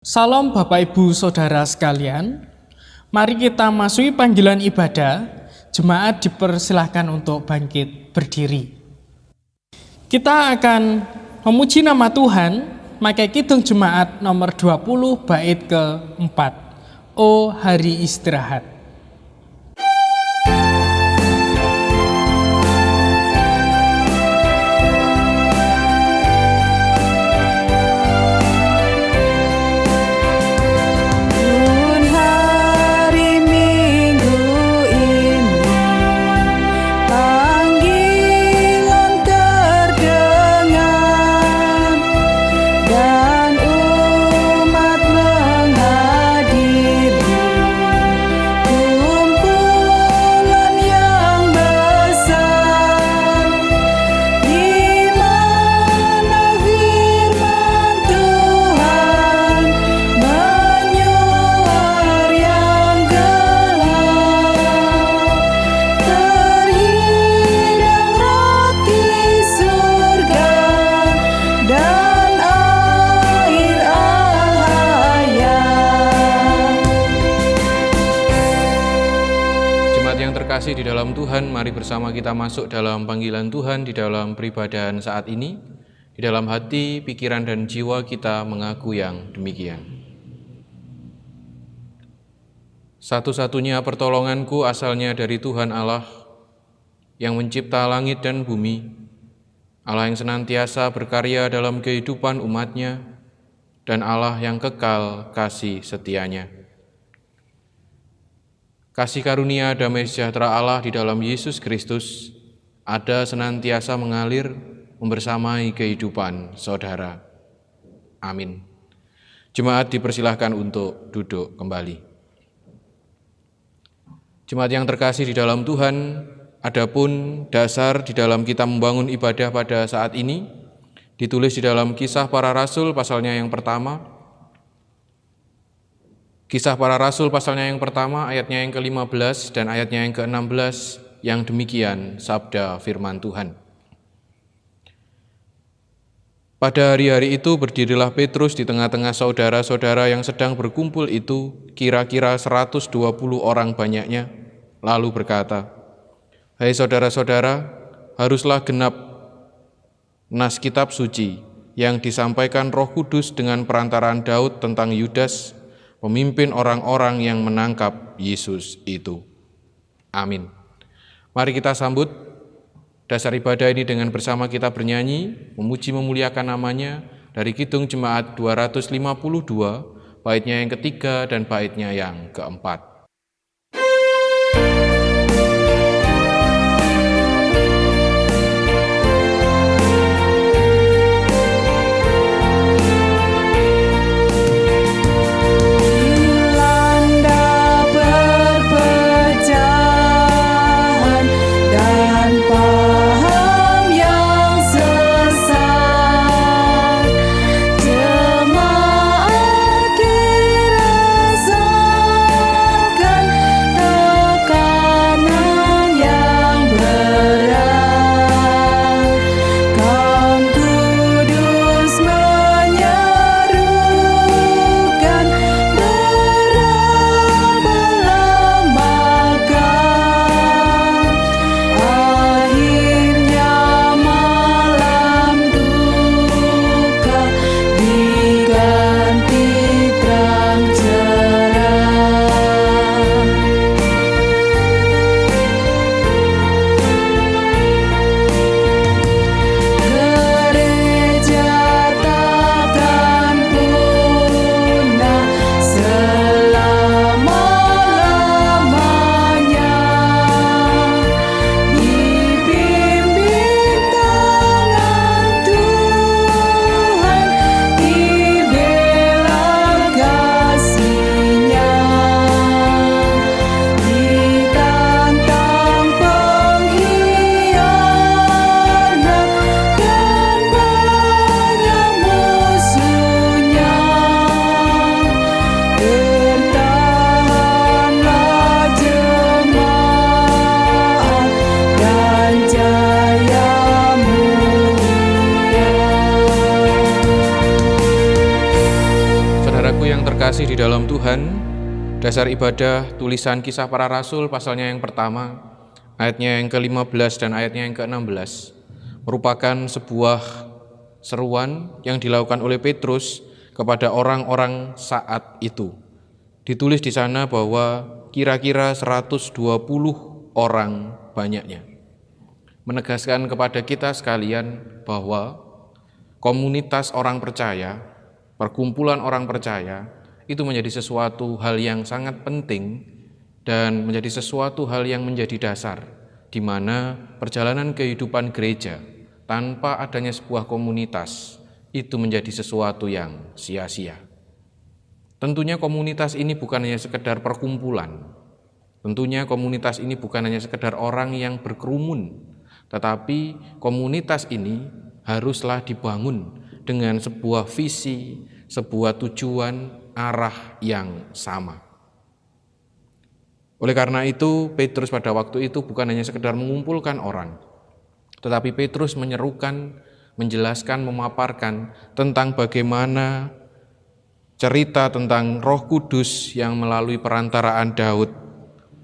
Salam Bapak Ibu Saudara sekalian, mari kita masuki panggilan ibadah. Jemaat dipersilahkan untuk bangkit berdiri. Kita akan memuji nama Tuhan, maka kidung jemaat nomor 20 bait ke-4. O hari istirahat. Di dalam Tuhan, mari bersama kita masuk dalam panggilan Tuhan di dalam peribadahan saat ini. Di dalam hati, pikiran, dan jiwa kita mengaku yang demikian. Satu-satunya pertolonganku asalnya dari Tuhan Allah, yang mencipta langit dan bumi, Allah yang senantiasa berkarya dalam kehidupan umat-Nya, dan Allah yang kekal kasih setianya. Kasih karunia damai sejahtera Allah di dalam Yesus Kristus ada senantiasa mengalir membersamai kehidupan saudara. Amin. Jemaat dipersilahkan untuk duduk kembali. Jemaat yang terkasih di dalam Tuhan, adapun dasar di dalam kita membangun ibadah pada saat ini ditulis di dalam Kisah Para Rasul pasalnya yang pertama. Kisah Para Rasul pasalnya yang pertama, ayatnya yang ke-15 dan ayatnya yang ke-16, yang demikian sabda firman Tuhan. Pada hari-hari itu berdirilah Petrus di tengah-tengah saudara-saudara yang sedang berkumpul itu, kira-kira 120 orang banyaknya, lalu berkata, "Hai saudara-saudara, haruslah genap nas kitab suci yang disampaikan Roh Kudus dengan perantaraan Daud tentang Yudas, pemimpin orang-orang yang menangkap Yesus itu." Amin. Mari kita sambut dasar ibadah ini dengan bersama kita bernyanyi, memuji memuliakan namanya dari Kidung Jemaat 252, baitnya yang ketiga dan baitnya yang keempat. Jemaat dirasa yang terkasih di dalam Tuhan, dasar ibadah tulisan Kisah Para Rasul pasalnya yang pertama, ayatnya yang ke-15 dan ayatnya yang ke-16 merupakan sebuah seruan yang dilakukan oleh Petrus kepada orang-orang saat itu. Ditulis di sana bahwa kira-kira 120 orang banyaknya. Menegaskan kepada kita sekalian bahwa komunitas orang percaya, perkumpulan orang percaya, itu menjadi sesuatu hal yang sangat penting dan menjadi sesuatu hal yang menjadi dasar, di mana perjalanan kehidupan gereja tanpa adanya sebuah komunitas itu menjadi sesuatu yang sia-sia. Tentunya komunitas ini bukan hanya sekedar perkumpulan, tentunya komunitas ini bukan hanya sekedar orang yang berkerumun, tetapi komunitas ini haruslah dibangun dengan sebuah visi, sebuah tujuan, arah yang sama. Oleh karena itu, Petrus pada waktu itu bukan hanya sekedar mengumpulkan orang, tetapi Petrus menyerukan, menjelaskan, memaparkan tentang bagaimana cerita tentang Roh Kudus yang melalui perantaraan Daud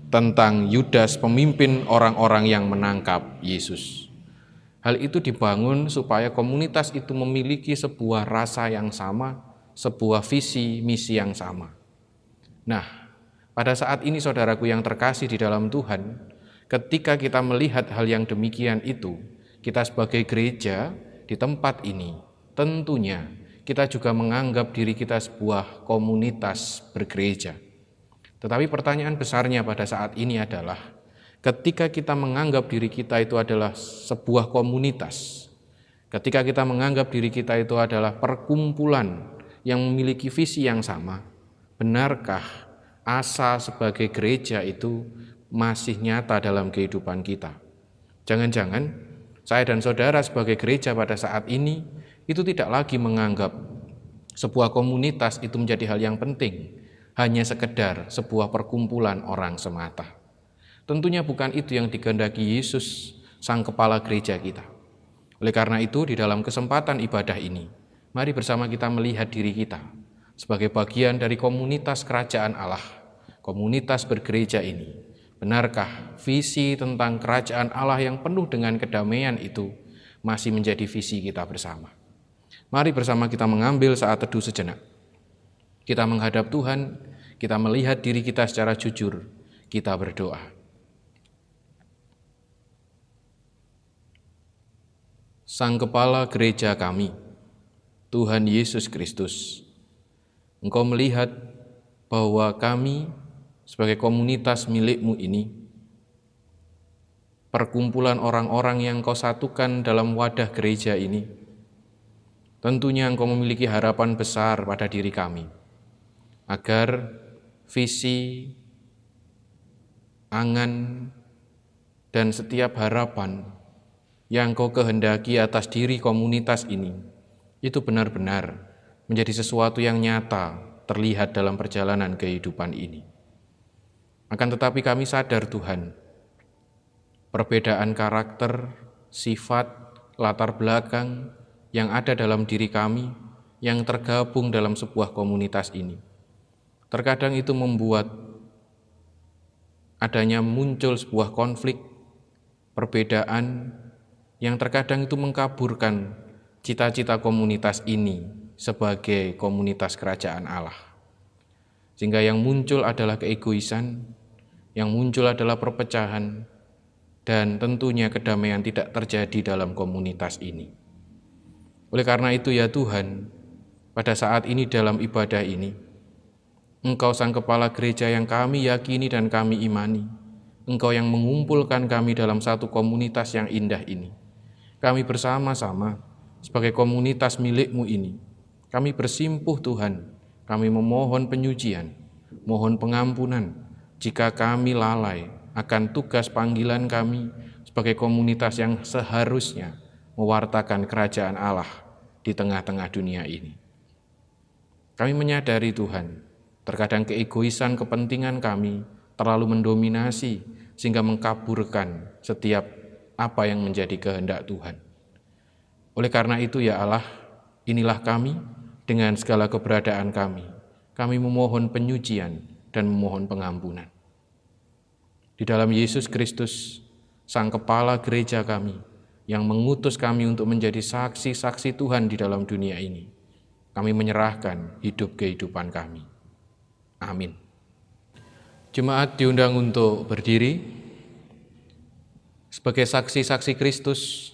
tentang Yudas, pemimpin orang-orang yang menangkap Yesus. Hal itu dibangun supaya komunitas itu memiliki sebuah rasa yang sama, sebuah visi, misi yang sama. Nah, pada saat ini saudaraku yang terkasih di dalam Tuhan, ketika kita melihat hal yang demikian itu, kita sebagai gereja di tempat ini, tentunya kita juga menganggap diri kita sebuah komunitas bergereja. Tetapi pertanyaan besarnya pada saat ini adalah, ketika kita menganggap diri kita itu adalah sebuah komunitas, ketika kita menganggap diri kita itu adalah perkumpulan yang memiliki visi yang sama, benarkah asa sebagai gereja itu masih nyata dalam kehidupan kita? Jangan-jangan saya dan saudara sebagai gereja pada saat ini itu tidak lagi menganggap sebuah komunitas itu menjadi hal yang penting, hanya sekedar sebuah perkumpulan orang semata. Tentunya bukan itu yang dikehendaki Yesus, Sang Kepala Gereja kita. Oleh karena itu, di dalam kesempatan ibadah ini, mari bersama kita melihat diri kita sebagai bagian dari komunitas kerajaan Allah, komunitas bergereja ini. Benarkah visi tentang kerajaan Allah yang penuh dengan kedamaian itu masih menjadi visi kita bersama? Mari bersama kita mengambil saat teduh sejenak. Kita menghadap Tuhan, kita melihat diri kita secara jujur, kita berdoa. Sang Kepala Gereja kami, Tuhan Yesus Kristus, Engkau melihat bahwa kami sebagai komunitas milik-Mu ini, perkumpulan orang-orang yang Engkau satukan dalam wadah gereja ini, tentunya Engkau memiliki harapan besar pada diri kami, agar visi, angan, dan setiap harapan yang Engkau kehendaki atas diri komunitas ini, itu benar-benar menjadi sesuatu yang nyata terlihat dalam perjalanan kehidupan ini. Akan tetapi kami sadar Tuhan, perbedaan karakter, sifat, latar belakang yang ada dalam diri kami, yang tergabung dalam sebuah komunitas ini, terkadang itu membuat adanya muncul sebuah konflik, perbedaan yang terkadang itu mengkaburkan cita-cita komunitas ini sebagai komunitas kerajaan Allah. Sehingga yang muncul adalah keegoisan, yang muncul adalah perpecahan, dan tentunya kedamaian tidak terjadi dalam komunitas ini. Oleh karena itu ya Tuhan, pada saat ini dalam ibadah ini, Engkau Sang Kepala Gereja yang kami yakini dan kami imani, Engkau yang mengumpulkan kami dalam satu komunitas yang indah ini. Kami bersama-sama sebagai komunitas milik-Mu ini, kami bersimpuh Tuhan, kami memohon penyucian, mohon pengampunan jika kami lalai akan tugas panggilan kami sebagai komunitas yang seharusnya mewartakan kerajaan Allah di tengah-tengah dunia ini. Kami menyadari Tuhan, terkadang keegoisan kepentingan kami terlalu mendominasi sehingga mengkaburkan setiap apa yang menjadi kehendak Tuhan. Oleh karena itu ya Allah, inilah kami dengan segala keberadaan kami. kami memohon penyucian dan memohon pengampunan. Di dalam Yesus Kristus, Sang Kepala Gereja kami, yang mengutus kami untuk menjadi saksi-saksi Tuhan di dalam dunia ini, kami menyerahkan hidup kehidupan kami. Amin. Jemaat diundang untuk berdiri sebagai saksi-saksi Kristus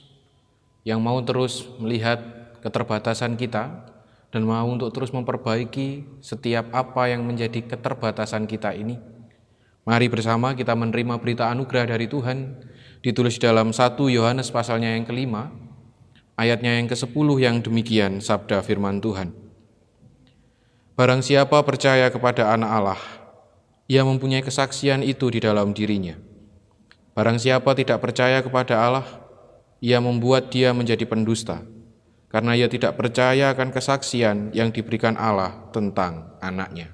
yang mau terus melihat keterbatasan kita dan mau untuk terus memperbaiki setiap apa yang menjadi keterbatasan kita ini. Mari bersama kita menerima berita anugerah dari Tuhan, ditulis dalam 1 Yohanes pasalnya yang ke-5, ayatnya yang ke-10 yang demikian sabda firman Tuhan. Barang siapa percaya kepada Anak Allah, ia mempunyai kesaksian itu di dalam dirinya. Barang siapa tidak percaya kepada Allah, ia membuat dia menjadi pendusta, karena ia tidak percaya akan kesaksian yang diberikan Allah tentang Anaknya.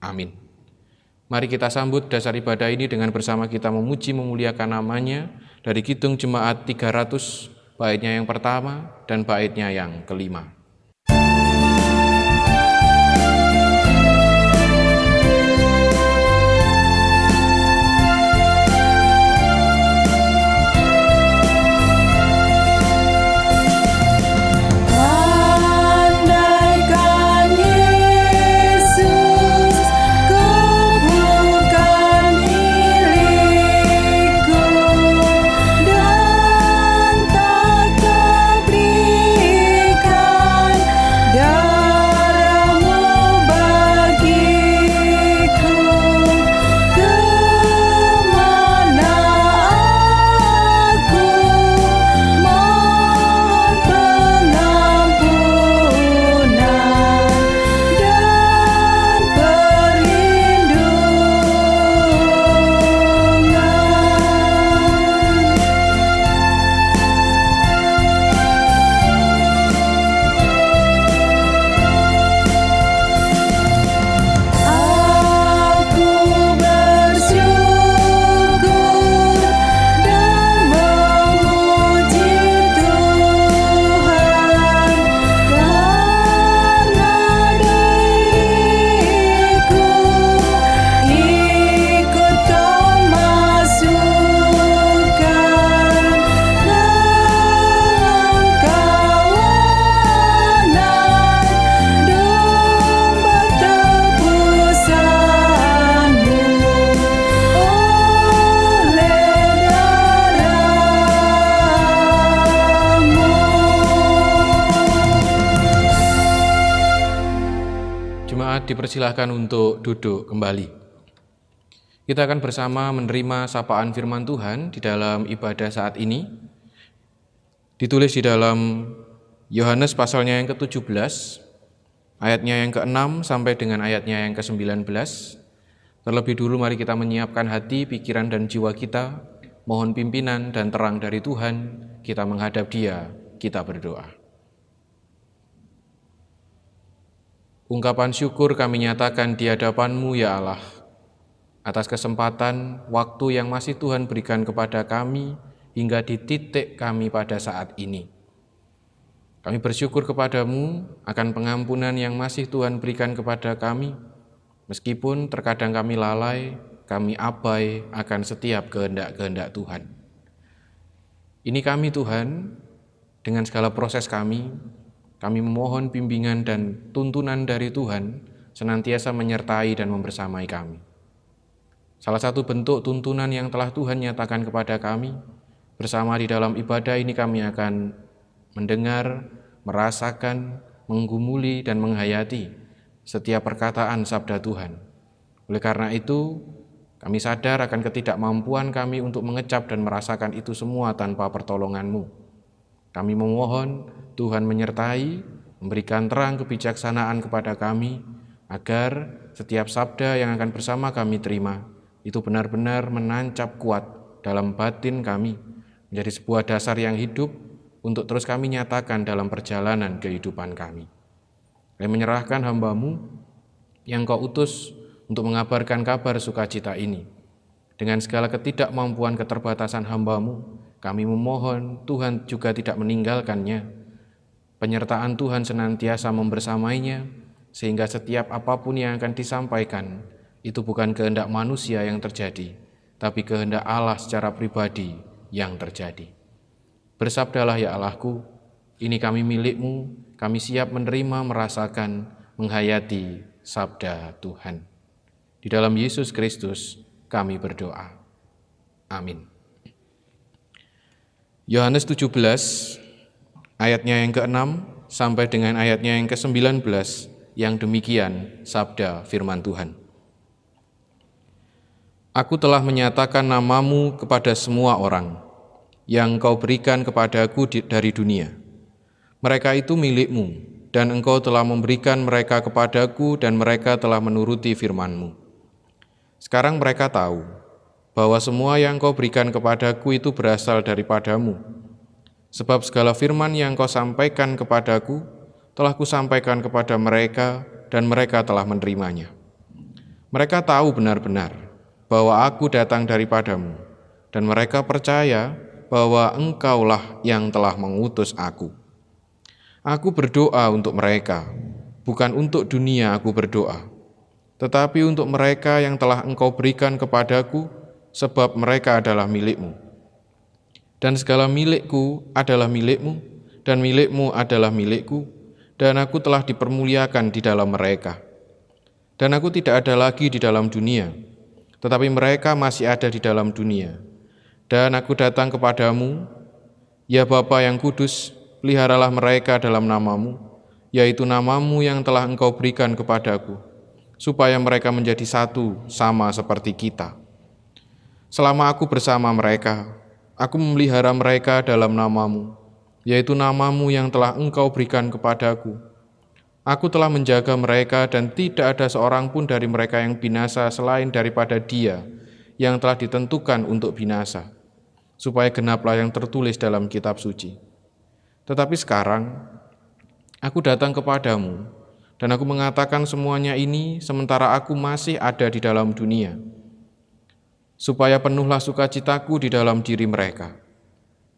Amin. Mari kita sambut dasar ibadah ini dengan bersama kita memuji memuliakan namanya dari Kidung Jemaat 300, baitnya yang pertama dan baitnya yang ke-5. Dipersilahkan untuk duduk kembali. Kita akan bersama menerima sapaan firman Tuhan di dalam ibadah saat ini. Ditulis di dalam Yohanes pasalnya yang ke-17, ayatnya yang ke-6 sampai dengan ayatnya yang ke-19. Terlebih dulu mari kita menyiapkan hati, pikiran, dan jiwa kita, mohon pimpinan dan terang dari Tuhan, kita menghadap Dia, kita berdoa. Ungkapan syukur kami nyatakan di hadapan-Mu ya Allah, atas kesempatan waktu yang masih Tuhan berikan kepada kami hingga di titik kami pada saat ini. Kami bersyukur kepada-Mu akan pengampunan yang masih Tuhan berikan kepada kami, meskipun terkadang kami lalai, kami abai akan setiap kehendak-kehendak Tuhan. Ini kami Tuhan, dengan segala proses kami memohon bimbingan dan tuntunan dari Tuhan senantiasa menyertai dan membersamai kami. Salah satu bentuk tuntunan yang telah Tuhan nyatakan kepada kami, bersama di dalam ibadah ini kami akan mendengar, merasakan, menggumuli, dan menghayati setiap perkataan sabda Tuhan. Oleh karena itu, kami sadar akan ketidakmampuan kami untuk mengecap dan merasakan itu semua tanpa pertolongan-Mu. Kami memohon Tuhan menyertai, memberikan terang kebijaksanaan kepada kami, agar setiap sabda yang akan bersama kami terima, itu benar-benar menancap kuat dalam batin kami, menjadi sebuah dasar yang hidup untuk terus kami nyatakan dalam perjalanan kehidupan kami. Kami menyerahkan hamba-Mu yang Kau utus untuk mengabarkan kabar sukacita ini. Dengan segala ketidakmampuan keterbatasan hamba-Mu, kami memohon Tuhan juga tidak meninggalkannya. Penyertaan Tuhan senantiasa membersamainya, sehingga setiap apapun yang akan disampaikan itu bukan kehendak manusia yang terjadi, tapi kehendak Allah secara pribadi yang terjadi. Bersabdalah ya Allahku, ini kami milik-Mu, kami siap menerima, merasakan, menghayati sabda Tuhan. Di dalam Yesus Kristus kami berdoa. Amin. Yohanes 17 ayatnya yang ke-6 sampai dengan ayatnya yang ke-19 yang demikian sabda firman Tuhan. Aku telah menyatakan namamu kepada semua orang yang Engkau berikan kepadaku dari dunia. Mereka itu milik-Mu, dan Engkau telah memberikan mereka kepadaku dan mereka telah menuruti firman-Mu. Sekarang mereka tahu bahwa semua yang Kau berikan kepadaku itu berasal daripadamu. Sebab segala firman yang Kau sampaikan kepadaku telah Kusampaikan kepada mereka dan mereka telah menerimanya. Mereka tahu benar-benar bahwa Aku datang daripadamu dan mereka percaya bahwa Engkaulah yang telah mengutus Aku. Aku berdoa untuk mereka, bukan untuk dunia aku berdoa, tetapi untuk mereka yang telah Engkau berikan kepadaku, sebab mereka adalah milik-Mu. Dan segala milikku adalah milik-Mu, dan milik-Mu adalah milikku, dan aku telah dipermuliakan di dalam mereka. Dan aku tidak ada lagi di dalam dunia, tetapi mereka masih ada di dalam dunia. Dan aku datang kepadamu, ya Bapa yang kudus, peliharalah mereka dalam namamu, yaitu namamu yang telah Engkau berikan kepadaku, supaya mereka menjadi satu sama seperti kita. Selama aku bersama mereka, aku memelihara mereka dalam namamu, yaitu namamu yang telah Engkau berikan kepadaku. Aku telah menjaga mereka dan tidak ada seorang pun dari mereka yang binasa selain daripada Dia yang telah ditentukan untuk binasa, supaya genaplah yang tertulis dalam kitab suci. Tetapi sekarang, aku datang kepadamu, dan aku mengatakan semuanya ini sementara aku masih ada di dalam dunia, supaya penuhlah sukacitaku di dalam diri mereka.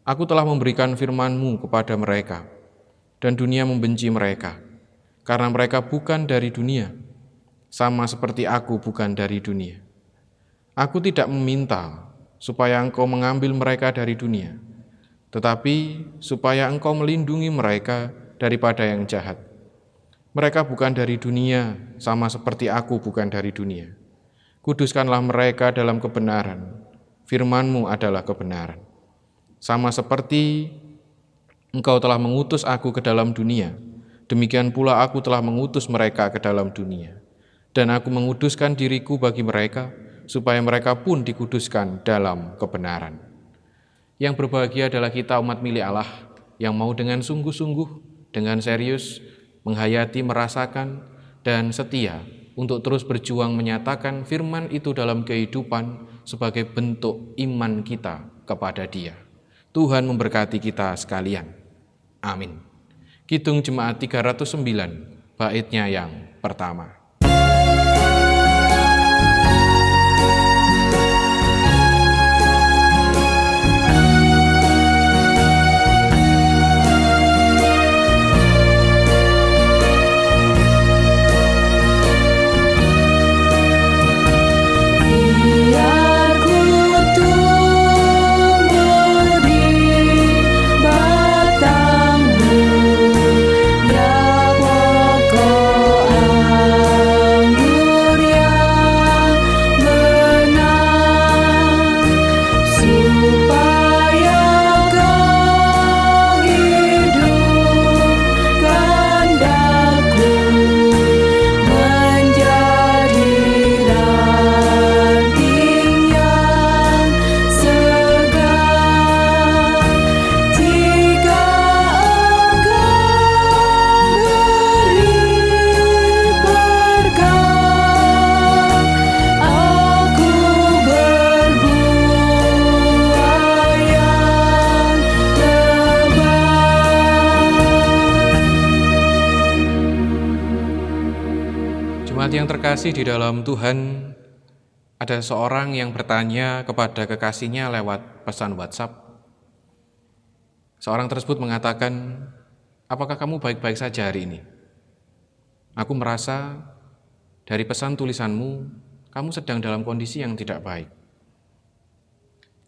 Aku telah memberikan firman-Mu kepada mereka, dan dunia membenci mereka, karena mereka bukan dari dunia, sama seperti aku bukan dari dunia. Aku tidak meminta supaya Engkau mengambil mereka dari dunia, tetapi supaya Engkau melindungi mereka daripada yang jahat. Mereka bukan dari dunia, sama seperti aku bukan dari dunia. Kuduskanlah mereka dalam kebenaran, firman-Mu adalah kebenaran. Sama seperti Engkau telah mengutus aku ke dalam dunia, demikian pula aku telah mengutus mereka ke dalam dunia. Dan aku menguduskan diriku bagi mereka, supaya mereka pun dikuduskan dalam kebenaran. Yang berbahagia adalah kita umat milik Allah, yang mau dengan sungguh-sungguh, dengan serius, menghayati, merasakan, dan setia untuk terus berjuang menyatakan firman itu dalam kehidupan sebagai bentuk iman kita kepada Dia. Tuhan memberkati kita sekalian. Amin. Kidung Jemaat 309, baitnya yang pertama. Jemaat yang terkasih di dalam Tuhan, ada seorang yang bertanya kepada kekasihnya lewat pesan WhatsApp. Seorang tersebut mengatakan, apakah kamu baik-baik saja hari ini? Aku merasa dari pesan tulisanmu, kamu sedang dalam kondisi yang tidak baik.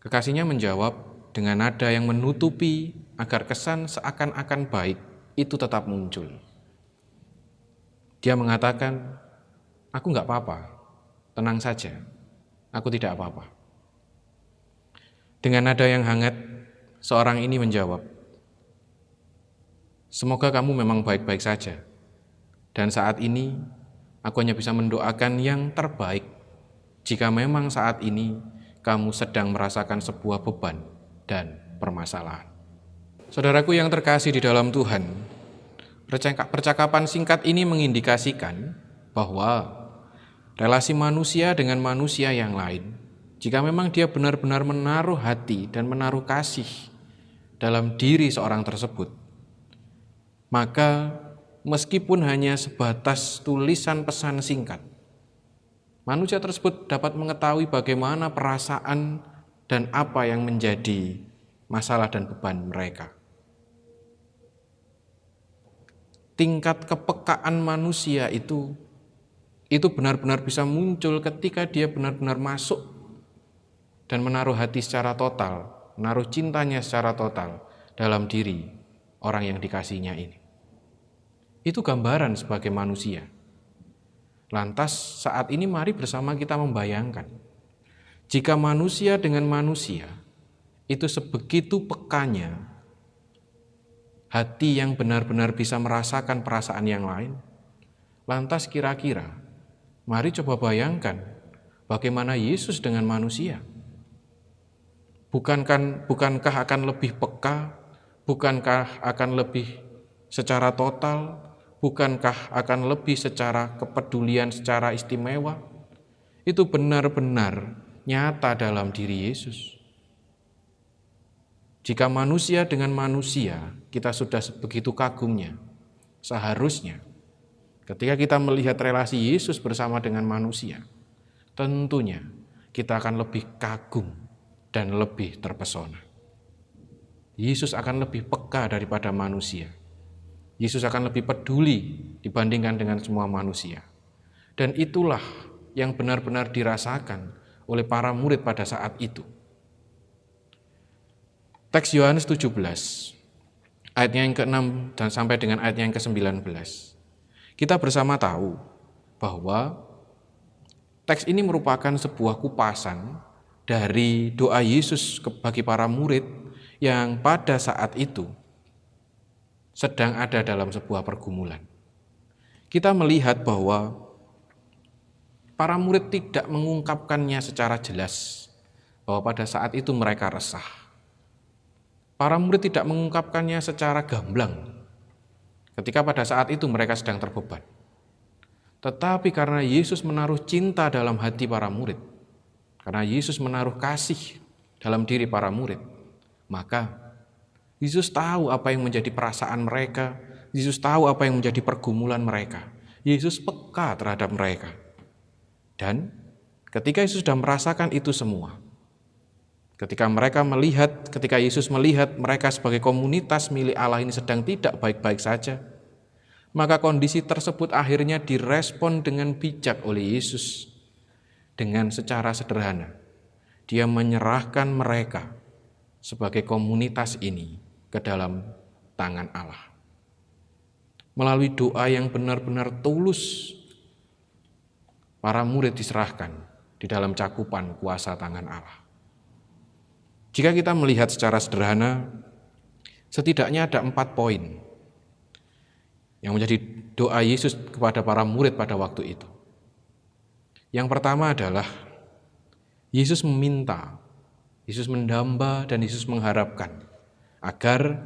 Kekasihnya menjawab dengan nada yang menutupi agar kesan seakan-akan baik itu tetap muncul. Dia mengatakan, aku nggak apa-apa, tenang saja, aku tidak apa-apa. Dengan nada yang hangat, seorang ini menjawab, semoga kamu memang baik-baik saja. Dan saat ini, aku hanya bisa mendoakan yang terbaik jika memang saat ini kamu sedang merasakan sebuah beban dan permasalahan. Saudaraku yang terkasih di dalam Tuhan, percakapan singkat ini mengindikasikan bahwa relasi manusia dengan manusia yang lain, jika memang dia benar-benar menaruh hati dan menaruh kasih dalam diri seorang tersebut, maka meskipun hanya sebatas tulisan pesan singkat, manusia tersebut dapat mengetahui bagaimana perasaan dan apa yang menjadi masalah dan beban mereka. Tingkat kepekaan manusia itu benar-benar bisa muncul ketika dia benar-benar masuk dan menaruh hati secara total, menaruh cintanya secara total dalam diri orang yang dikasihinya ini. Itu gambaran sebagai manusia. Lantas saat ini mari bersama kita membayangkan, jika manusia dengan manusia itu sebegitu pekanya, hati yang benar-benar bisa merasakan perasaan yang lain, lantas kira-kira mari coba bayangkan bagaimana Yesus dengan manusia. Bukankah akan lebih peka? Bukankah akan lebih secara total? Bukankah akan lebih secara kepedulian, secara istimewa? Itu benar-benar nyata dalam diri Yesus. Jika manusia dengan manusia kita sudah begitu kagumnya, seharusnya ketika kita melihat relasi Yesus bersama dengan manusia, tentunya kita akan lebih kagum dan lebih terpesona. Yesus akan lebih peka daripada manusia. Yesus akan lebih peduli dibandingkan dengan semua manusia. Dan itulah yang benar-benar dirasakan oleh para murid pada saat itu. Teks Yohanes 17, ayatnya yang ke-6 dan sampai dengan ayatnya yang ke-19. Kita bersama tahu bahwa teks ini merupakan sebuah kupasan dari doa Yesus bagi para murid yang pada saat itu sedang ada dalam sebuah pergumulan. Kita melihat bahwa para murid tidak mengungkapkannya secara jelas, bahwa pada saat itu mereka resah. Para murid tidak mengungkapkannya secara gamblang, ketika pada saat itu mereka sedang terbeban. Tetapi karena Yesus menaruh cinta dalam hati para murid, karena Yesus menaruh kasih dalam diri para murid, maka Yesus tahu apa yang menjadi perasaan mereka, Yesus tahu apa yang menjadi pergumulan mereka. Yesus peka terhadap mereka. Dan ketika Yesus sudah merasakan itu semua, ketika Yesus melihat mereka sebagai komunitas milik Allah ini sedang tidak baik-baik saja, maka kondisi tersebut akhirnya direspon dengan bijak oleh Yesus. Dengan secara sederhana, dia menyerahkan mereka sebagai komunitas ini ke dalam tangan Allah. Melalui doa yang benar-benar tulus, para murid diserahkan di dalam cakupan kuasa tangan Allah. Jika kita melihat secara sederhana, setidaknya ada 4 poin yang menjadi doa Yesus kepada para murid pada waktu itu. Yang pertama adalah Yesus meminta, Yesus mendamba, dan Yesus mengharapkan agar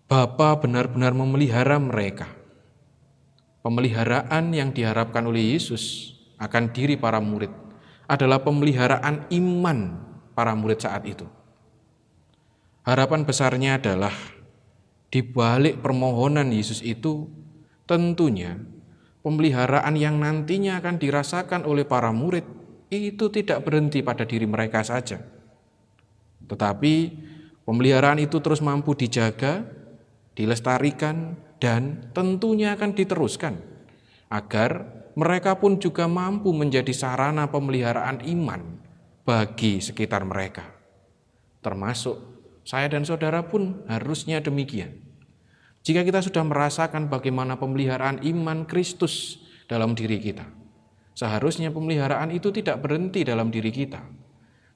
Bapa benar-benar memelihara mereka. Pemeliharaan yang diharapkan oleh Yesus akan diri para murid adalah pemeliharaan iman para murid saat itu. Harapan besarnya adalah di balik permohonan Yesus itu tentunya pemeliharaan yang nantinya akan dirasakan oleh para murid itu tidak berhenti pada diri mereka saja. Tetapi pemeliharaan itu terus mampu dijaga, dilestarikan, dan tentunya akan diteruskan agar mereka pun juga mampu menjadi sarana pemeliharaan iman bagi sekitar mereka. Termasuk saya dan saudara pun harusnya demikian. Jika kita sudah merasakan bagaimana pemeliharaan iman Kristus dalam diri kita, seharusnya pemeliharaan itu tidak berhenti dalam diri kita.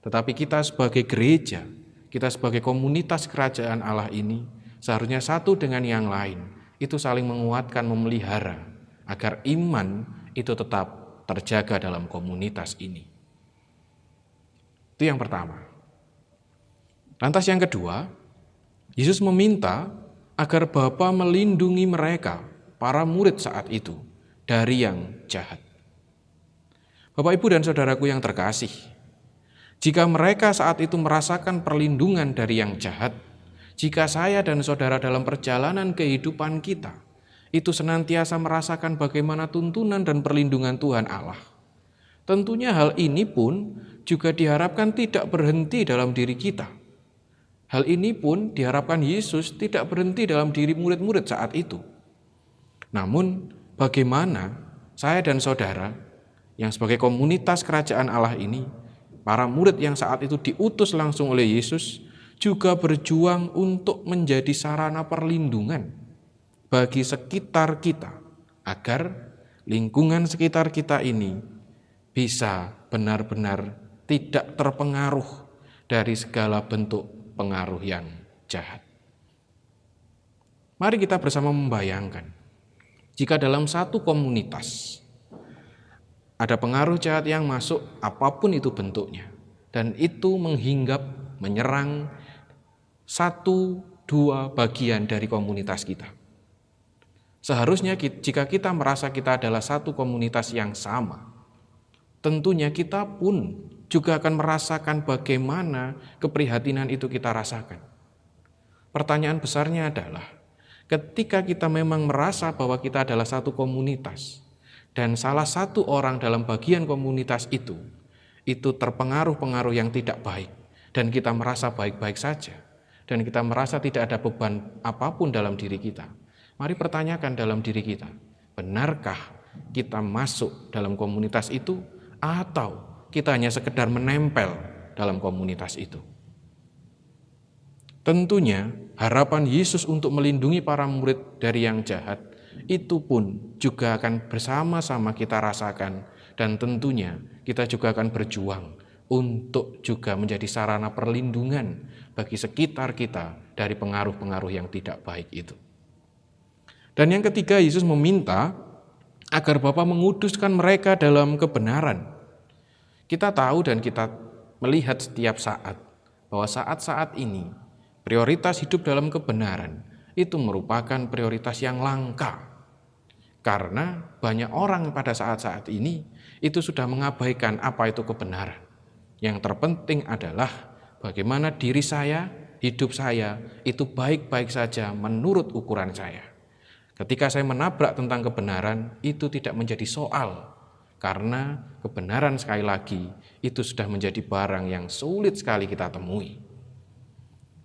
Tetapi kita sebagai gereja, kita sebagai komunitas kerajaan Allah ini, seharusnya satu dengan yang lain, itu saling menguatkan, memelihara, agar iman itu tetap terjaga dalam komunitas ini. Itu yang pertama. Lantas yang kedua, Yesus meminta agar Bapa melindungi mereka, para murid saat itu, dari yang jahat. Bapak, Ibu, dan saudaraku yang terkasih, jika mereka saat itu merasakan perlindungan dari yang jahat, jika saya dan saudara dalam perjalanan kehidupan kita, itu senantiasa merasakan bagaimana tuntunan dan perlindungan Tuhan Allah, tentunya hal ini pun juga diharapkan tidak berhenti dalam diri kita. Hal ini pun diharapkan Yesus tidak berhenti dalam diri murid-murid saat itu. Namun, bagaimana saya dan saudara yang sebagai komunitas kerajaan Allah ini, para murid yang saat itu diutus langsung oleh Yesus, juga berjuang untuk menjadi sarana perlindungan bagi sekitar kita, agar lingkungan sekitar kita ini bisa benar-benar tidak terpengaruh dari segala bentuk pengaruh yang jahat. Mari kita bersama membayangkan, jika dalam satu komunitas ada pengaruh jahat yang masuk, apapun itu bentuknya, dan itu menghinggap, menyerang satu, dua bagian dari komunitas kita. Seharusnya jika kita merasa kita adalah satu komunitas yang sama, tentunya kita pun juga akan merasakan bagaimana keprihatinan itu kita rasakan. Pertanyaan besarnya adalah, ketika kita memang merasa bahwa kita adalah satu komunitas, dan salah satu orang dalam bagian komunitas itu terpengaruh-pengaruh yang tidak baik, dan kita merasa baik-baik saja, dan kita merasa tidak ada beban apapun dalam diri kita, mari pertanyakan dalam diri kita, benarkah kita masuk dalam komunitas itu, atau kita hanya sekedar menempel dalam komunitas itu? Tentunya harapan Yesus untuk melindungi para murid dari yang jahat itu pun juga akan bersama-sama kita rasakan, dan tentunya kita juga akan berjuang untuk juga menjadi sarana perlindungan bagi sekitar kita dari pengaruh-pengaruh yang tidak baik itu. Dan yang ketiga, Yesus meminta agar Bapa menguduskan mereka dalam kebenaran. Kita tahu dan kita melihat setiap saat bahwa saat-saat ini prioritas hidup dalam kebenaran itu merupakan prioritas yang langka. Karena banyak orang pada saat-saat ini itu sudah mengabaikan apa itu kebenaran. Yang terpenting adalah bagaimana diri saya, hidup saya itu baik-baik saja menurut ukuran saya. Ketika saya menabrak tentang kebenaran, itu tidak menjadi soal. Karena kebenaran sekali lagi itu sudah menjadi barang yang sulit sekali kita temui.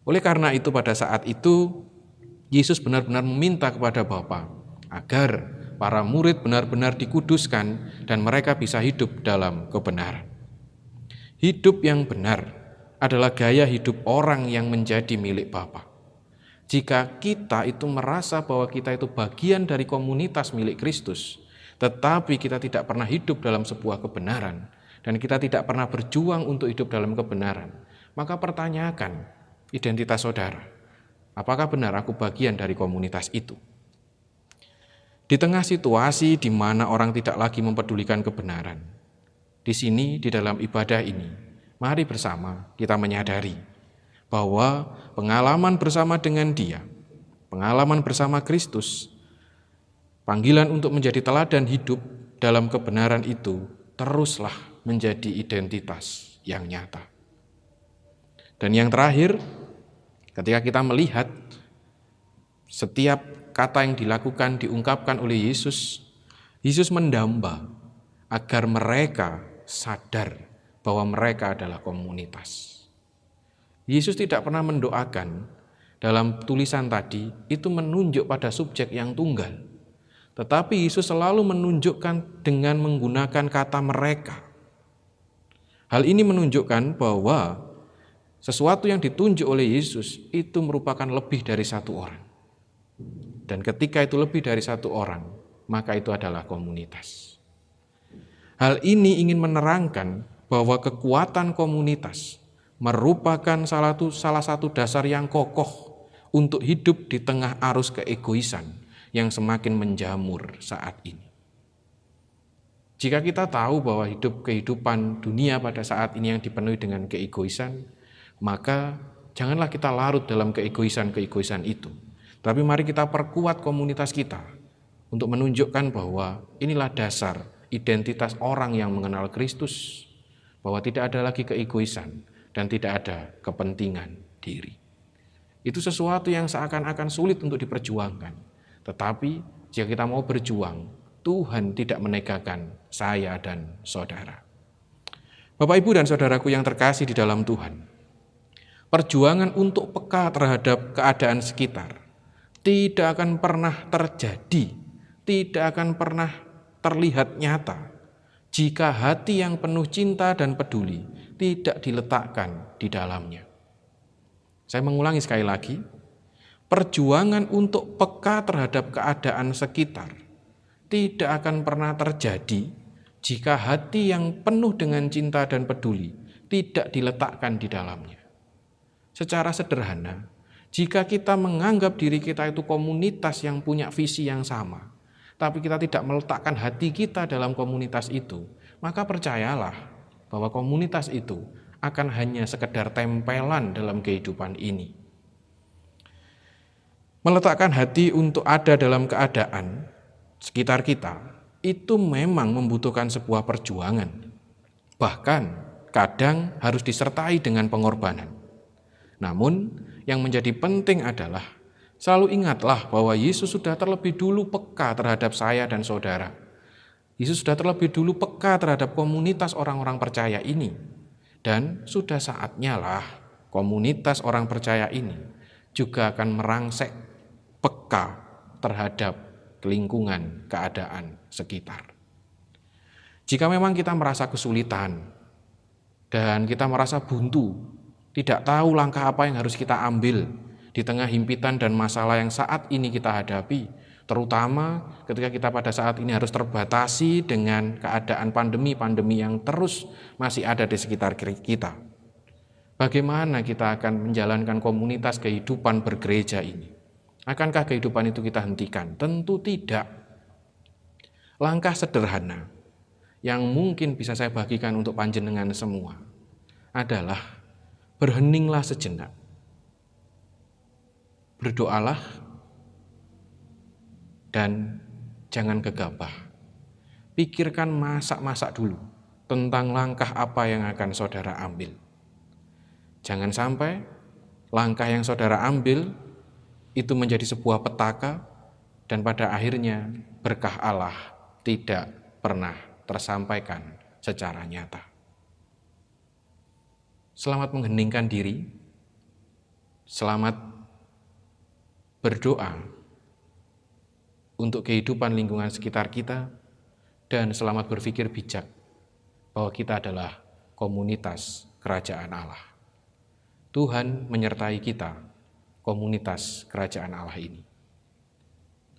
Oleh karena itu pada saat itu Yesus benar-benar meminta kepada Bapa agar para murid benar-benar dikuduskan dan mereka bisa hidup dalam kebenaran. Hidup yang benar adalah gaya hidup orang yang menjadi milik Bapa. Jika kita itu merasa bahwa kita itu bagian dari komunitas milik Kristus, tetapi kita tidak pernah hidup dalam sebuah kebenaran, dan kita tidak pernah berjuang untuk hidup dalam kebenaran, maka pertanyakan identitas saudara. Apakah benar aku bagian dari komunitas itu? Di tengah situasi di mana orang tidak lagi mempedulikan kebenaran, di sini, di dalam ibadah ini, mari bersama kita menyadari bahwa pengalaman bersama dengan Dia, pengalaman bersama Kristus, panggilan untuk menjadi teladan hidup dalam kebenaran itu teruslah menjadi identitas yang nyata. Dan yang terakhir, ketika kita melihat setiap kata yang dilakukan, diungkapkan oleh Yesus, Yesus mendamba agar mereka sadar bahwa mereka adalah komunitas. Yesus tidak pernah mendoakan dalam tulisan tadi itu menunjuk pada subjek yang tunggal. Tetapi Yesus selalu menunjukkan dengan menggunakan kata mereka. Hal ini menunjukkan bahwa sesuatu yang ditunjuk oleh Yesus itu merupakan lebih dari satu orang. Dan ketika itu lebih dari satu orang, maka itu adalah komunitas. Hal ini ingin menerangkan bahwa kekuatan komunitas merupakan salah satu dasar yang kokoh untuk hidup di tengah arus keegoisan yang semakin menjamur saat ini. Jika kita tahu bahwa kehidupan dunia pada saat ini yang dipenuhi dengan keegoisan, maka janganlah kita larut dalam keegoisan itu. Tapi mari kita perkuat komunitas kita untuk menunjukkan bahwa inilah dasar identitas orang yang mengenal Kristus, bahwa tidak ada lagi keegoisan dan tidak ada kepentingan diri. Itu sesuatu yang seakan-akan sulit untuk diperjuangkan. Tetapi jika kita mau berjuang, Tuhan tidak menegakkan saya dan saudara. Bapak, Ibu, dan saudaraku yang terkasih di dalam Tuhan, perjuangan untuk peka terhadap keadaan sekitar tidak akan pernah terjadi, tidak akan pernah terlihat nyata jika hati yang penuh cinta dan peduli tidak diletakkan di dalamnya. Saya mengulangi sekali lagi, perjuangan untuk peka terhadap keadaan sekitar tidak akan pernah terjadi jika hati yang penuh dengan cinta dan peduli tidak diletakkan di dalamnya. Secara sederhana, jika kita menganggap diri kita itu komunitas yang punya visi yang sama, tapi kita tidak meletakkan hati kita dalam komunitas itu, maka percayalah bahwa komunitas itu akan hanya sekedar tempelan dalam kehidupan ini. Meletakkan hati untuk ada dalam keadaan sekitar kita, itu memang membutuhkan sebuah perjuangan. Bahkan kadang harus disertai dengan pengorbanan. Namun yang menjadi penting adalah selalu ingatlah bahwa Yesus sudah terlebih dulu peka terhadap saya dan saudara. Yesus sudah terlebih dulu peka terhadap komunitas orang-orang percaya ini. Dan sudah saatnya lah komunitas orang percaya ini juga akan merangsek peka terhadap lingkungan keadaan sekitar. Jika memang kita merasa kesulitan dan kita merasa buntu, tidak tahu langkah apa yang harus kita ambil di tengah himpitan dan masalah yang saat ini kita hadapi, terutama ketika kita pada saat ini harus terbatasi dengan keadaan pandemi yang terus masih ada di sekitar kita. Bagaimana kita akan menjalankan komunitas kehidupan bergereja ini? Akankah kehidupan itu kita hentikan? Tentu tidak. Langkah sederhana yang mungkin bisa saya bagikan untuk panjenengan semua adalah berheninglah sejenak. Berdoalah dan jangan gegabah. Pikirkan masak-masak dulu tentang langkah apa yang akan saudara ambil. Jangan sampai langkah yang saudara ambil itu menjadi sebuah petaka dan pada akhirnya berkah Allah tidak pernah tersampaikan secara nyata. Selamat mengheningkan diri, selamat berdoa untuk kehidupan lingkungan sekitar kita, dan selamat berpikir bijak bahwa kita adalah komunitas kerajaan Allah. Tuhan menyertai kita, komunitas kerajaan Allah ini.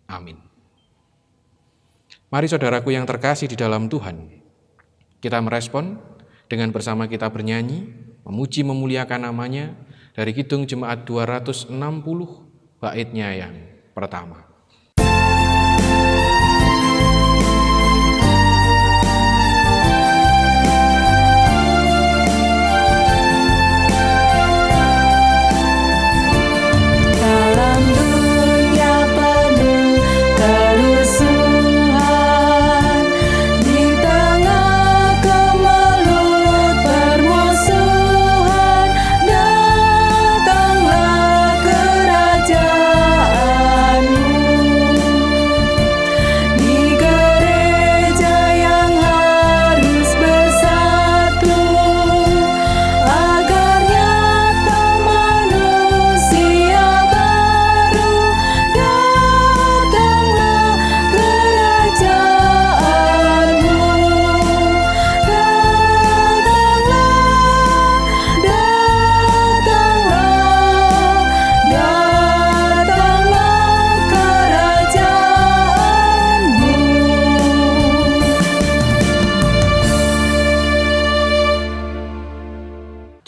Amin. Mari saudaraku yang terkasih di dalam Tuhan, kita merespon dengan bersama kita bernyanyi, memuji memuliakan namanya dari Kidung Jemaat 260, baitnya yang pertama. Datanglah kerajaanmu.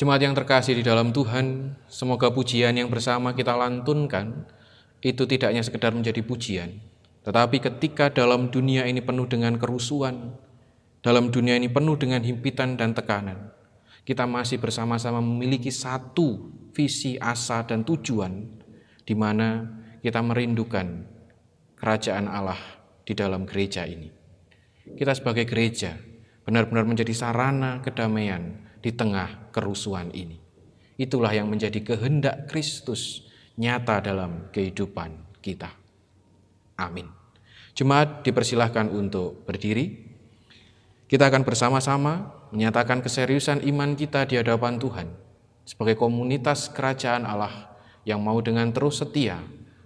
Jemaat yang terkasih di dalam Tuhan, semoga pujian yang bersama kita lantunkan itu tidak hanya sekedar menjadi pujian, tetapi ketika dalam dunia ini penuh dengan kerusuhan, dalam dunia ini penuh dengan himpitan dan tekanan, kita masih bersama-sama memiliki satu visi, asa, dan tujuan di mana kita merindukan kerajaan Allah di dalam gereja ini. Kita sebagai gereja benar-benar menjadi sarana kedamaian di tengah kerusuhan ini. Itulah yang menjadi kehendak Kristus nyata dalam kehidupan kita. Amin. Jemaat dipersilahkan untuk berdiri. Kita akan bersama-sama menyatakan keseriusan iman kita di hadapan Tuhan sebagai komunitas kerajaan Allah yang mau dengan terus setia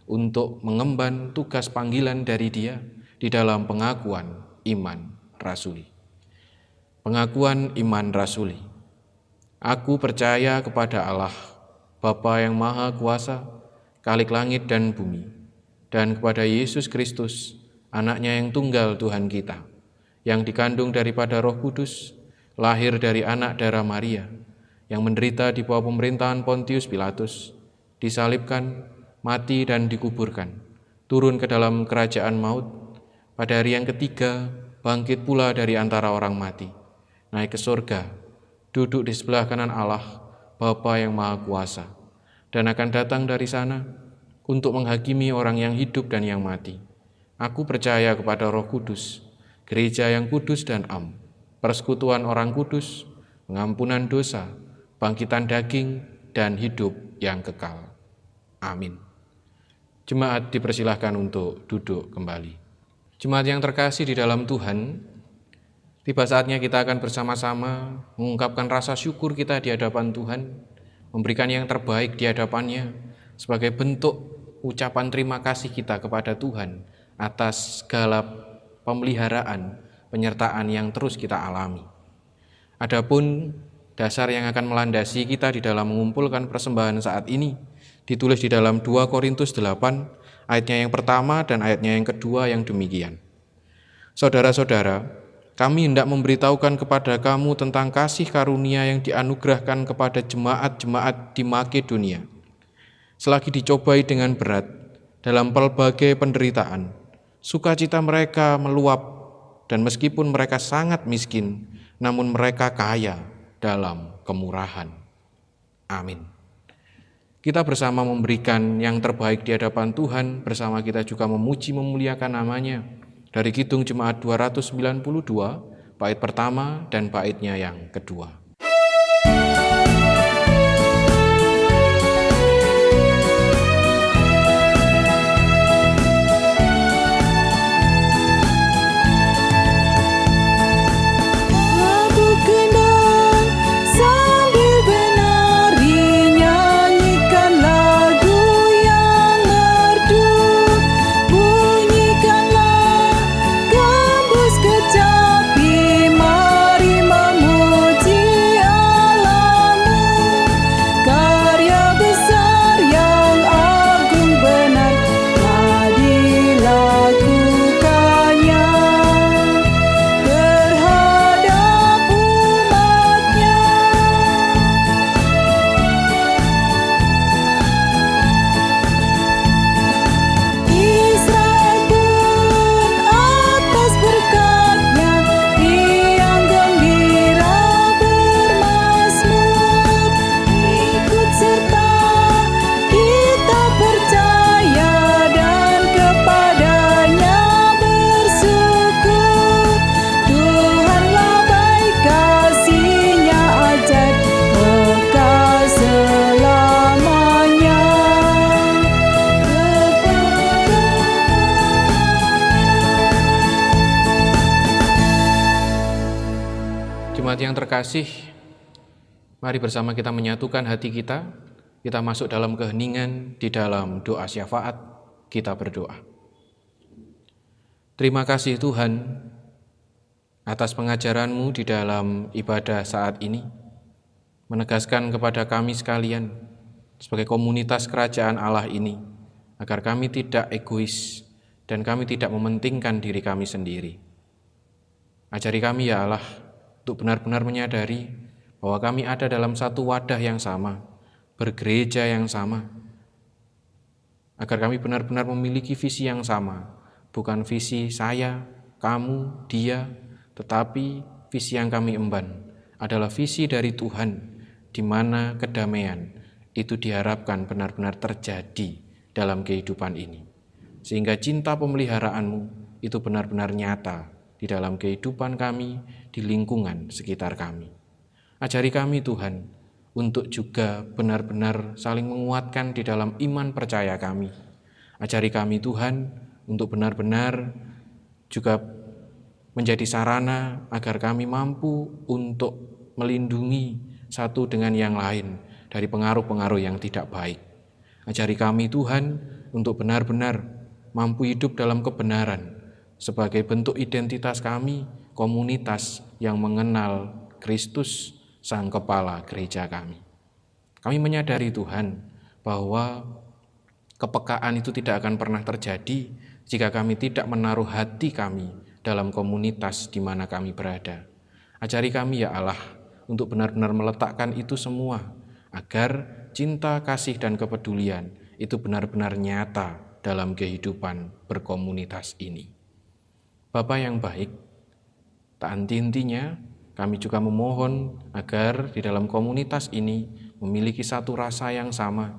untuk mengemban tugas panggilan dari Dia di dalam pengakuan iman rasuli. Pengakuan iman rasuli. Aku percaya kepada Allah, Bapa yang Maha Kuasa, Khalik langit dan bumi, dan kepada Yesus Kristus, Anak-Nya yang tunggal Tuhan kita, yang dikandung daripada Roh Kudus, lahir dari anak darah Maria, yang menderita di bawah pemerintahan Pontius Pilatus, disalibkan, mati dan dikuburkan, turun ke dalam kerajaan maut, pada hari yang ketiga bangkit pula dari antara orang mati, naik ke surga, duduk di sebelah kanan Allah, Bapa yang Maha Kuasa, dan akan datang dari sana untuk menghakimi orang yang hidup dan yang mati. Aku percaya kepada Roh Kudus, gereja yang kudus dan am, persekutuan orang kudus, pengampunan dosa, bangkitan daging, dan hidup yang kekal. Amin. Jemaat dipersilahkan untuk duduk kembali. Jemaat yang terkasih di dalam Tuhan, tiba saatnya kita akan bersama-sama mengungkapkan rasa syukur kita di hadapan Tuhan, memberikan yang terbaik di hadapannya sebagai bentuk ucapan terima kasih kita kepada Tuhan atas segala pemeliharaan, penyertaan yang terus kita alami. Adapun dasar yang akan melandasi kita di dalam mengumpulkan persembahan saat ini ditulis di dalam 2 Korintus 8 ayatnya yang pertama dan ayatnya yang kedua yang demikian. Saudara-saudara, kami hendak memberitahukan kepada kamu tentang kasih karunia yang dianugerahkan kepada jemaat-jemaat di Makedonia. Selagi dicobai dengan berat dalam pelbagai penderitaan, sukacita mereka meluap, dan meskipun mereka sangat miskin, namun mereka kaya dalam kemurahan. Amin. Kita bersama memberikan yang terbaik di hadapan Tuhan, bersama kita juga memuji memuliakan namanya. Dari Kidung Jemaat 292, bait pertama dan baitnya yang kedua. Jemaat yang terkasih, mari bersama kita menyatukan hati kita. Kita masuk dalam keheningan di dalam doa syafaat. Kita berdoa. Terima kasih Tuhan atas pengajaran-Mu di dalam ibadah saat ini, menegaskan kepada kami sekalian sebagai komunitas kerajaan Allah ini, agar kami tidak egois dan kami tidak mementingkan diri kami sendiri. Ajari kami ya Allah, untuk benar-benar menyadari bahwa kami ada dalam satu wadah yang sama, bergereja yang sama, agar kami benar-benar memiliki visi yang sama, bukan visi saya, kamu, dia, tetapi visi yang kami emban adalah visi dari Tuhan, di mana kedamaian itu diharapkan benar-benar terjadi dalam kehidupan ini. Sehingga cinta pemeliharaanmu itu benar-benar nyata di dalam kehidupan kami, di lingkungan sekitar kami. Ajari kami Tuhan, untuk juga benar-benar saling menguatkan di dalam iman percaya kami. Ajari kami Tuhan, untuk benar-benar juga menjadi sarana agar kami mampu untuk melindungi satu dengan yang lain dari pengaruh-pengaruh yang tidak baik. Ajari kami Tuhan, untuk benar-benar mampu hidup dalam kebenaran, sebagai bentuk identitas kami, komunitas yang mengenal Kristus, Sang Kepala Gereja kami. Kami menyadari Tuhan bahwa kepekaan itu tidak akan pernah terjadi jika kami tidak menaruh hati kami dalam komunitas di mana kami berada. Ajari kami ya Allah untuk benar-benar meletakkan itu semua, agar cinta, kasih, dan kepedulian itu benar-benar nyata dalam kehidupan berkomunitas ini. Bapa yang baik, tak henti-hentinya kami juga memohon agar di dalam komunitas ini memiliki satu rasa yang sama,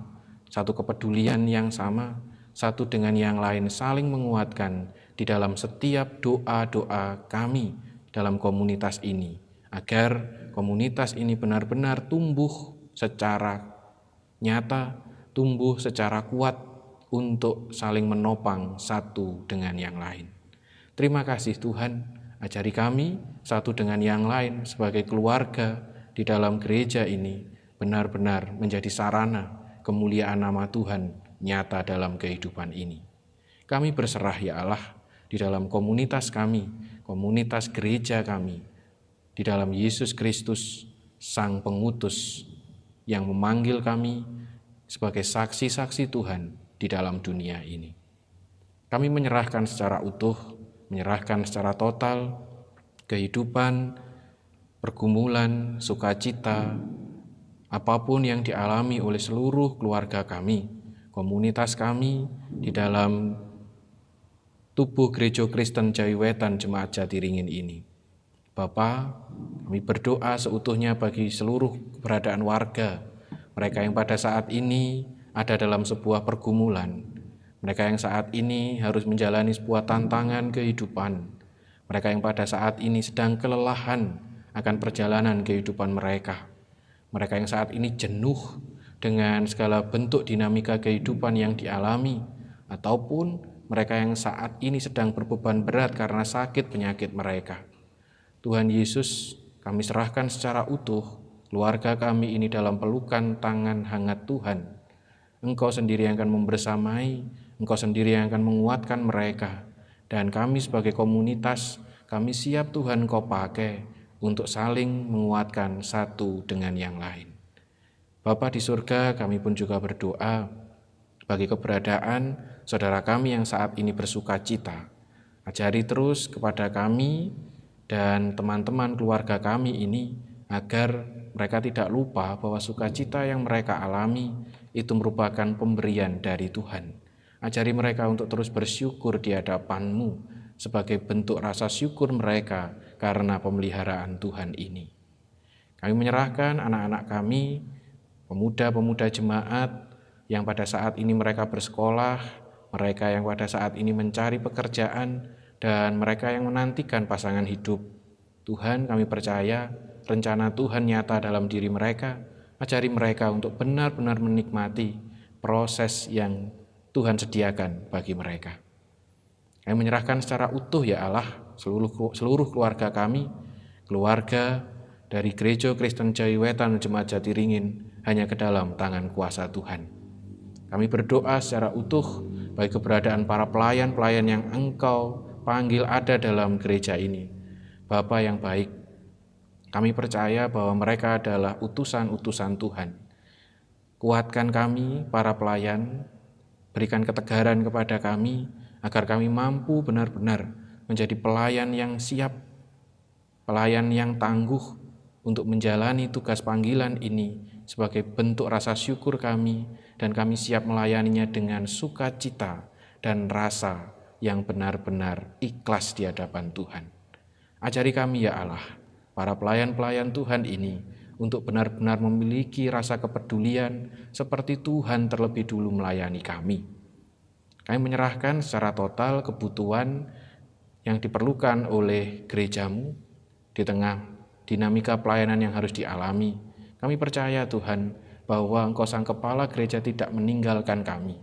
satu kepedulian yang sama, satu dengan yang lain saling menguatkan di dalam setiap doa-doa kami dalam komunitas ini, agar komunitas ini benar-benar tumbuh secara nyata, tumbuh secara kuat untuk saling menopang satu dengan yang lain. Terima kasih Tuhan, ajari kami satu dengan yang lain sebagai keluarga di dalam gereja ini benar-benar menjadi sarana kemuliaan nama Tuhan nyata dalam kehidupan ini. Kami berserah ya Allah di dalam komunitas kami, komunitas gereja kami, di dalam Yesus Kristus, Sang Pengutus yang memanggil kami sebagai saksi-saksi Tuhan di dalam dunia ini. Kami menyerahkan secara utuh, menyerahkan secara total kehidupan, pergumulan, sukacita, apapun yang dialami oleh seluruh keluarga kami, komunitas kami di dalam tubuh Gereja Kristen Jawi Wetan Jemaat Jatiringin ini. Bapa, kami berdoa seutuhnya bagi seluruh keberadaan warga, mereka yang pada saat ini ada dalam sebuah pergumulan, mereka yang saat ini harus menjalani sebuah tantangan kehidupan, mereka yang pada saat ini sedang kelelahan akan perjalanan kehidupan mereka, mereka yang saat ini jenuh dengan segala bentuk dinamika kehidupan yang dialami, ataupun mereka yang saat ini sedang berbeban berat karena sakit penyakit mereka. Tuhan Yesus, kami serahkan secara utuh keluarga kami ini dalam pelukan tangan hangat Tuhan. Engkau sendiri yang akan membersamai, Engkau sendiri yang akan menguatkan mereka. Dan kami sebagai komunitas, kami siap Tuhan Engkau pakai untuk saling menguatkan satu dengan yang lain. Bapa di surga, kami pun juga berdoa bagi keberadaan saudara kami yang saat ini bersuka cita. Ajari terus kepada kami dan teman-teman keluarga kami ini agar mereka tidak lupa bahwa sukacita yang mereka alami itu merupakan pemberian dari Tuhan. Ajari mereka untuk terus bersyukur di hadapan-Mu sebagai bentuk rasa syukur mereka karena pemeliharaan Tuhan ini. Kami menyerahkan anak-anak kami, pemuda-pemuda jemaat yang pada saat ini mereka bersekolah, mereka yang pada saat ini mencari pekerjaan, dan mereka yang menantikan pasangan hidup. Tuhan, kami percaya rencana Tuhan nyata dalam diri mereka. Ajari mereka untuk benar-benar menikmati proses yang Tuhan sediakan bagi mereka. Kami menyerahkan secara utuh ya Allah seluruh keluarga kami, keluarga dari Gereja Kristen Jawi Wetan Jemaat Jatiringin hanya ke dalam tangan kuasa Tuhan. Kami berdoa secara utuh bagi keberadaan para pelayan-pelayan yang Engkau panggil ada dalam gereja ini. Bapa yang baik, kami percaya bahwa mereka adalah utusan-utusan Tuhan. Kuatkan kami, para pelayan, berikan ketegaran kepada kami, agar kami mampu benar-benar menjadi pelayan yang siap, pelayan yang tangguh, untuk menjalani tugas panggilan ini sebagai bentuk rasa syukur kami, dan kami siap melayaninya dengan sukacita dan rasa yang benar-benar ikhlas di hadapan Tuhan. Ajari kami ya Allah, para pelayan-pelayan Tuhan ini, untuk benar-benar memiliki rasa kepedulian seperti Tuhan terlebih dulu melayani kami. Kami menyerahkan secara total kebutuhan yang diperlukan oleh gerejamu di tengah dinamika pelayanan yang harus dialami. Kami percaya Tuhan bahwa Engkau Sang Kepala Gereja tidak meninggalkan kami.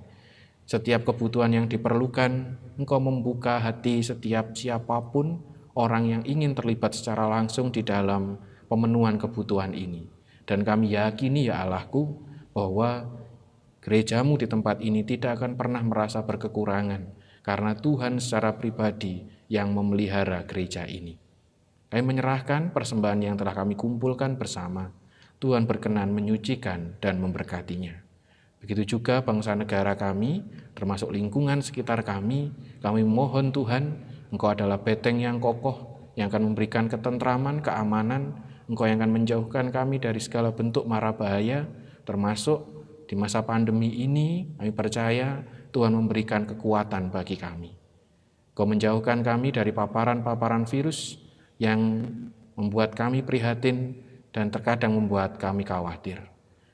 Setiap kebutuhan yang diperlukan, Engkau membuka hati setiap siapapun orang yang ingin terlibat secara langsung di dalam pemenuhan kebutuhan ini. Dan kami yakini ya Allahku bahwa gerejamu di tempat ini tidak akan pernah merasa berkekurangan, karena Tuhan secara pribadi yang memelihara gereja ini. Kami menyerahkan persembahan yang telah kami kumpulkan bersama. Tuhan berkenan menyucikan dan memberkatinya. Begitu juga bangsa negara kami, termasuk lingkungan sekitar kami. Kami mohon Tuhan, Engkau adalah beteng yang kokoh, yang akan memberikan ketentraman, keamanan. Engkau yang akan menjauhkan kami dari segala bentuk mara bahaya, termasuk di masa pandemi ini. Kami percaya Tuhan memberikan kekuatan bagi kami. Engkau menjauhkan kami dari paparan-paparan virus yang membuat kami prihatin dan terkadang membuat kami khawatir.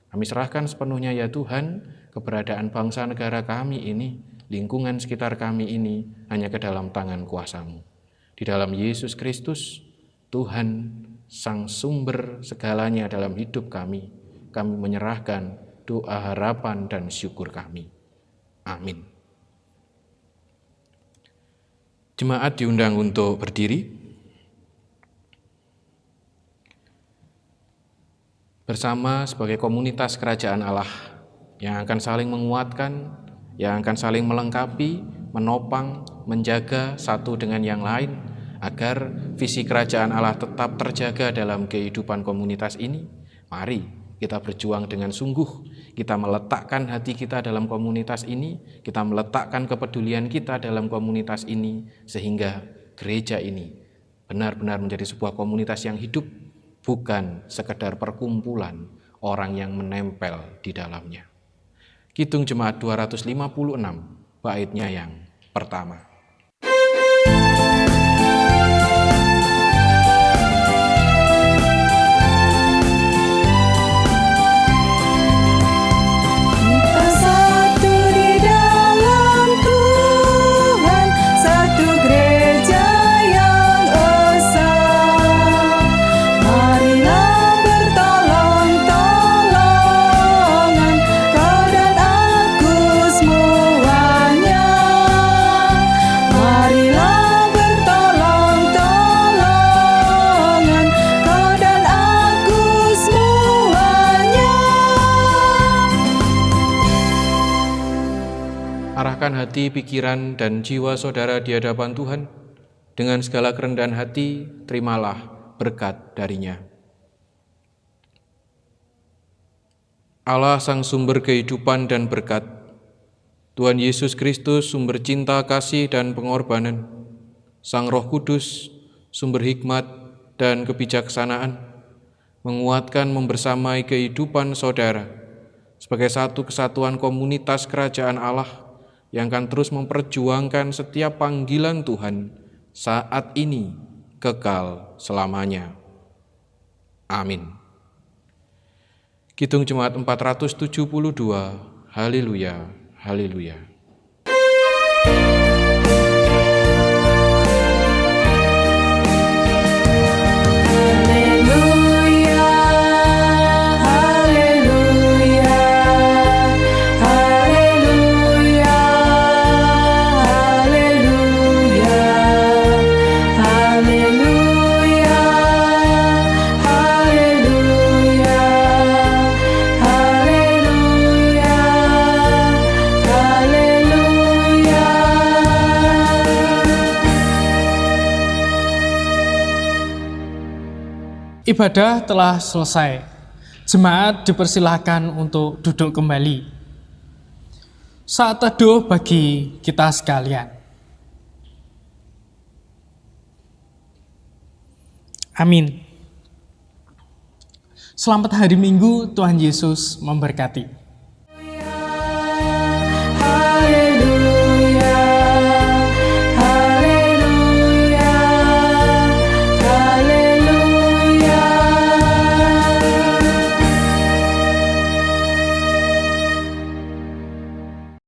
Kami serahkan sepenuhnya ya Tuhan, keberadaan bangsa negara kami ini, lingkungan sekitar kami ini, hanya ke dalam tangan kuasa-Mu. Di dalam Yesus Kristus, Tuhan, Sang Sumber segalanya dalam hidup kami menyerahkan doa harapan dan syukur kami. Amin. Jemaat diundang untuk berdiri. Bersama sebagai komunitas kerajaan Allah yang akan saling menguatkan, yang akan saling melengkapi, menopang, menjaga satu dengan yang lain, agar visi kerajaan Allah tetap terjaga dalam kehidupan komunitas ini. Mari kita berjuang dengan sungguh, kita meletakkan hati kita dalam komunitas ini, kita meletakkan kepedulian kita dalam komunitas ini, sehingga gereja ini benar-benar menjadi sebuah komunitas yang hidup, bukan sekedar perkumpulan orang yang menempel di dalamnya. Kidung Jemaat 256, baitnya yang pertama. Arahkan hati, pikiran, dan jiwa saudara di hadapan Tuhan. Dengan segala kerendahan hati, terimalah berkat darinya. Allah Sang Sumber kehidupan dan berkat, Tuhan Yesus Kristus sumber cinta, kasih, dan pengorbanan, Sang Roh Kudus, sumber hikmat dan kebijaksanaan, menguatkan membersamai kehidupan saudara sebagai satu kesatuan komunitas kerajaan Allah yang akan terus memperjuangkan setiap panggilan Tuhan saat ini kekal selamanya. Amin. Kidung Jemaat 472, Haleluya, Haleluya. Ibadah telah selesai. Jemaat dipersilahkan untuk duduk kembali. Saat teduh bagi kita sekalian. Amin. Selamat hari Minggu, Tuhan Yesus memberkati.